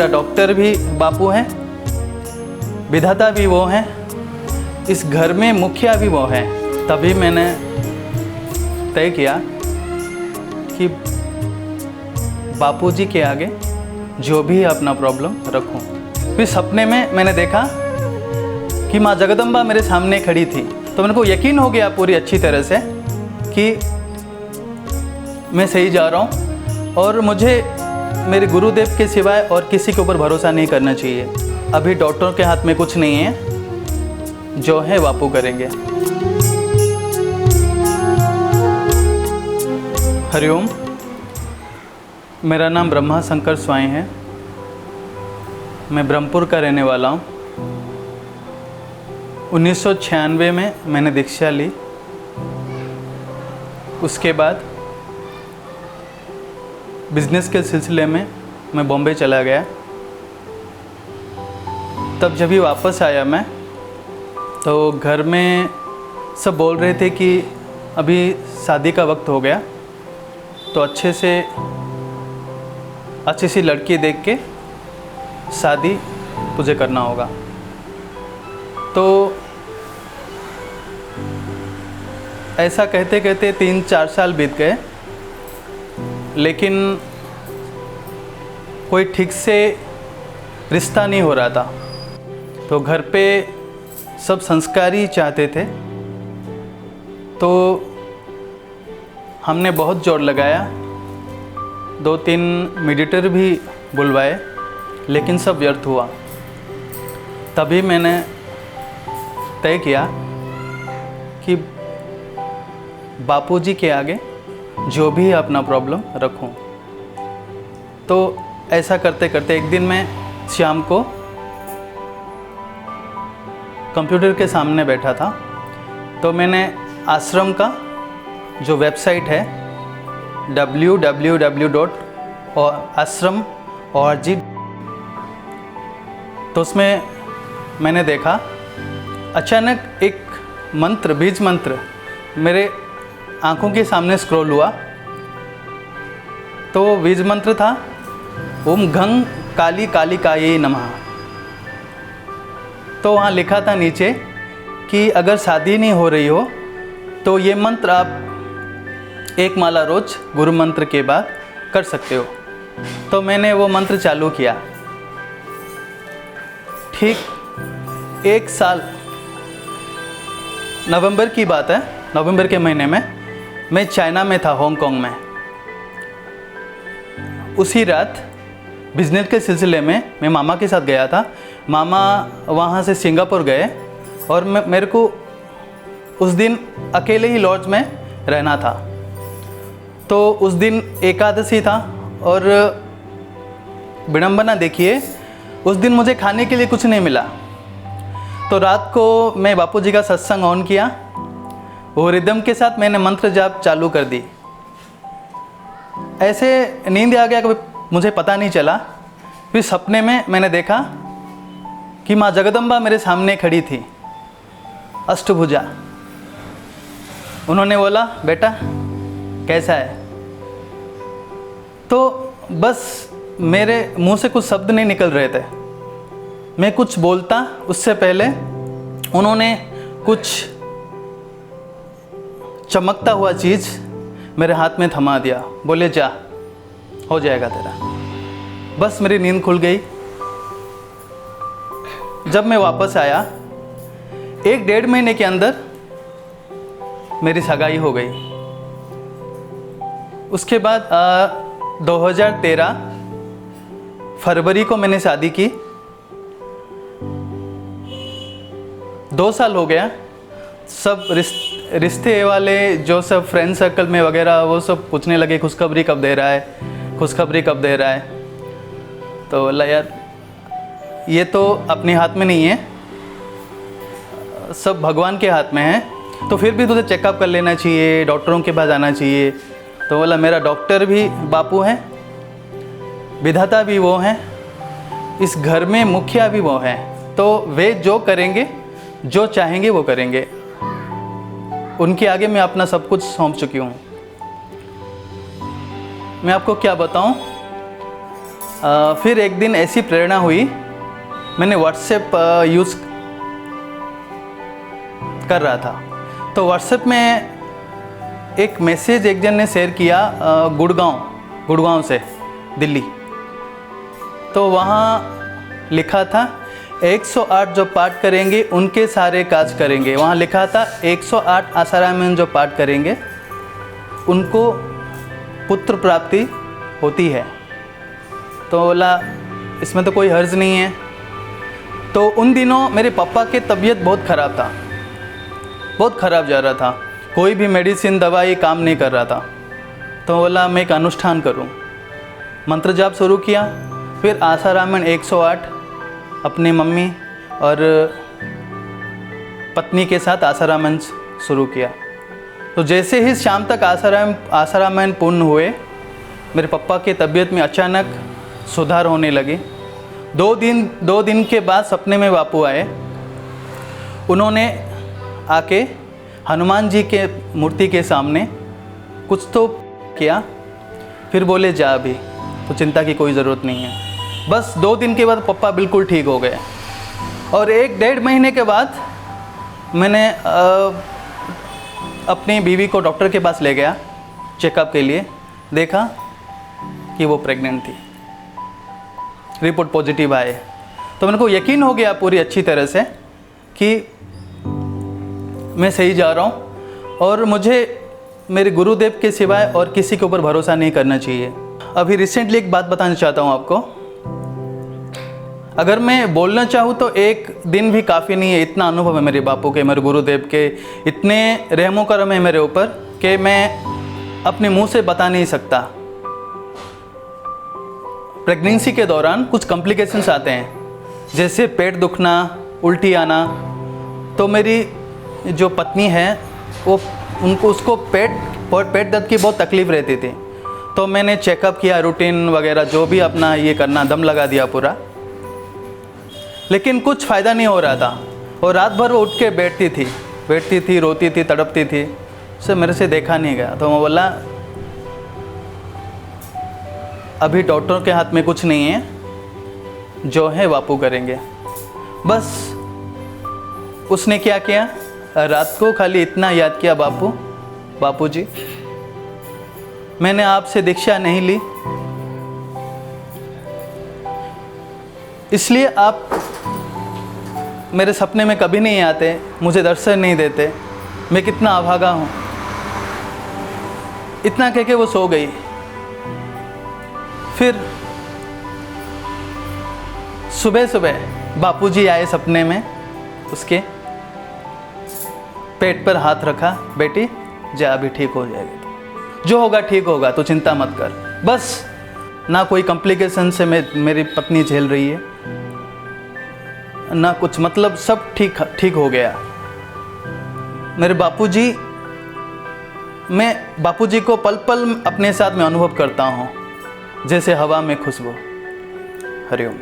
मेरा डॉक्टर भी बापू हैं, विधाता भी वो हैं, इस घर में मुखिया भी वो हैं। तभी मैंने तय किया कि बापूजी के आगे जो भी अपना प्रॉब्लम रखूं। फिर सपने में मैंने देखा कि माँ जगदम्बा मेरे सामने खड़ी थी, तो मेरे को यकीन हो गया पूरी अच्छी तरह से कि मैं सही जा रहा हूँ और मुझे मेरे गुरुदेव के सिवाय और किसी के ऊपर भरोसा नहीं करना चाहिए। अभी डॉक्टरों के हाथ में कुछ नहीं है, जो है बापू करेंगे। हरिओम। मेरा नाम ब्रह्मा शंकर स्वाई है। मैं ब्रह्मपुर का रहने वाला हूँ। 1996 में मैंने दीक्षा ली। उसके बाद बिज़नेस के सिलसिले में मैं बॉम्बे चला गया। तब जब भी वापस आया मैं, तो घर में सब बोल रहे थे कि अभी शादी का वक्त हो गया, तो अच्छी सी लड़की देख के शादी तुझे करना होगा। तो ऐसा कहते कहते 3-4 साल बीत गए, लेकिन कोई ठीक से रिश्ता नहीं हो रहा था। तो घर पे सब संस्कारी चाहते थे, तो हमने बहुत जोर लगाया, 2-3 मेडिएटर भी बुलवाए, लेकिन सब व्यर्थ हुआ। तभी मैंने तय किया कि बापूजी के आगे जो भी अपना प्रॉब्लम रखूं। तो ऐसा करते करते एक दिन मैं शाम को कंप्यूटर के सामने बैठा था, तो मैंने आश्रम का जो वेबसाइट है www.ashram.org, तो उसमें मैंने देखा, अचानक एक मंत्र, बीज मंत्र मेरे आंखों के सामने स्क्रॉल हुआ। तो बीज मंत्र था ओम घं काली कालिकायै नमः। तो वहाँ लिखा था नीचे कि अगर शादी नहीं हो रही हो तो ये मंत्र आप 1 माला रोज गुरु मंत्र के बाद कर सकते हो। तो मैंने वो मंत्र चालू किया। ठीक 1 साल, नवंबर की बात है, नवंबर के महीने में मैं चाइना में था, हांगकांग में। उसी रात बिजनेस के सिलसिले में मैं मामा के साथ गया था। मामा वहाँ से सिंगापुर गए और मेरे को उस दिन अकेले ही लॉज में रहना था। तो उस दिन एकादशी था और विडंबना देखिए, उस दिन मुझे खाने के लिए कुछ नहीं मिला। तो रात को मैं बापूजी का सत्संग ऑन किया, वो रिदम के साथ मैंने मंत्र जाप चालू कर दी। ऐसे नींद आ गया, कभी मुझे पता नहीं चला। फिर सपने में मैंने देखा कि माँ जगदम्बा मेरे सामने खड़ी थी, अष्टभुजा। उन्होंने बोला, बेटा कैसा है? तो बस मेरे मुंह से कुछ शब्द नहीं निकल रहे थे। मैं कुछ बोलता उससे पहले उन्होंने कुछ चमकता हुआ चीज़ मेरे हाथ में थमा दिया। बोले, जा, हो जाएगा तेरा। बस मेरी नींद खुल गई। जब मैं वापस आया, 1-1.5 महीने के अंदर मेरी सगाई हो गई। उसके बाद 2013 फरवरी को मैंने शादी की। 2 साल हो गया। सब रिश्ते वाले जो सब फ्रेंड सर्कल में वगैरह, वो सब पूछने लगे खुशखबरी कब दे रहा है, खुशखबरी कब दे रहा है। तो बोला, यार ये तो अपने हाथ में नहीं है, सब भगवान के हाथ में है। तो फिर भी तुझे चेकअप कर लेना चाहिए, डॉक्टरों के पास जाना चाहिए। तो बोला, मेरा डॉक्टर भी बापू हैं, विधाता भी वो हैं, इस घर में मुखिया भी वो हैं। तो वे जो करेंगे, जो चाहेंगे वो करेंगे। उनके आगे मैं अपना सब कुछ सौंप चुकी हूँ। मैं आपको क्या बताऊँ, फिर एक दिन ऐसी प्रेरणा हुई, मैंने व्हाट्सएप यूज़ कर रहा था, तो व्हाट्सएप में एक मैसेज एक जन ने शेयर किया गुड़गांव से दिल्ली। तो वहाँ लिखा था 108 जो पाठ करेंगे उनके सारे काज करेंगे। वहाँ लिखा था 108 आसाराम जो पाठ करेंगे उनको पुत्र प्राप्ति होती है। तो बोला इसमें तो कोई हर्ज नहीं है। तो उन दिनों मेरे पापा की तबीयत बहुत ख़राब था, बहुत ख़राब जा रहा था, कोई भी मेडिसिन दवाई काम नहीं कर रहा था। तो बोला मैं एक अनुष्ठान करूं, मंत्र जाप शुरू किया। फिर आसारामन 108 अपने मम्मी और पत्नी के साथ आसारामन शुरू किया। तो जैसे ही शाम तक आसारामन पूर्ण हुए, मेरे पापा की तबीयत में अचानक सुधार होने लगी। 2 दिन के बाद सपने में बापू आए। उन्होंने आके हनुमान जी के मूर्ति के सामने कुछ तो किया, फिर बोले जा अभी, तो चिंता की कोई ज़रूरत नहीं है। बस 2 दिन के बाद पापा बिल्कुल ठीक हो गए। और 1-1.5 महीने के बाद मैंने अपनी बीवी को डॉक्टर के पास ले गया चेकअप के लिए। देखा कि वो प्रेग्नेंट थी, रिपोर्ट पॉजिटिव आए। तो मेरे को यकीन हो गया पूरी अच्छी तरह से कि मैं सही जा रहा हूँ और मुझे मेरे गुरुदेव के सिवाय और किसी के ऊपर भरोसा नहीं करना चाहिए। अभी रिसेंटली एक बात बताना चाहता हूँ आपको। अगर मैं बोलना चाहूँ तो एक दिन भी काफ़ी नहीं है, इतना अनुभव है मेरे बापू के, मेरे गुरुदेव के, इतने रहमो करम है मेरे ऊपर कि मैं अपने मुंह से बता नहीं सकता। प्रेगनेंसी के दौरान कुछ कॉम्प्लिकेशंस आते हैं, जैसे पेट दुखना, उल्टी आना। तो मेरी जो पत्नी है उसको पेट दर्द की बहुत तकलीफ़ रहती थी। तो मैंने चेकअप किया, रूटीन वगैरह जो भी अपना ये करना, दम लगा दिया पूरा, लेकिन कुछ फ़ायदा नहीं हो रहा था। और रात भर वो उठ के बैठती थी, रोती थी, तड़पती थी। उसे मेरे से देखा नहीं गया। तो मैं बोला अभी डॉक्टर के हाथ में कुछ नहीं है, जो है बापू करेंगे। बस उसने क्या किया, रात को खाली इतना याद किया, बापू जी मैंने आपसे दीक्षा नहीं ली, इसलिए आप मेरे सपने में कभी नहीं आते, मुझे दर्शन नहीं देते, मैं कितना अभागा हूँ। इतना कह के वो सो गई। फिर सुबह बापूजी आए सपने में, उसके पेट पर हाथ रखा, बेटी जा अभी ठीक हो जाएगी, जो होगा ठीक होगा, तो चिंता मत कर। बस ना कोई कॉम्प्लिकेशन से मेरी पत्नी झेल रही है, ना कुछ, मतलब सब ठीक हो गया। मेरे मैं बापूजी को पल पल अपने साथ में अनुभव करता हूँ, जैसे हवा में खुशबू। हरिओम।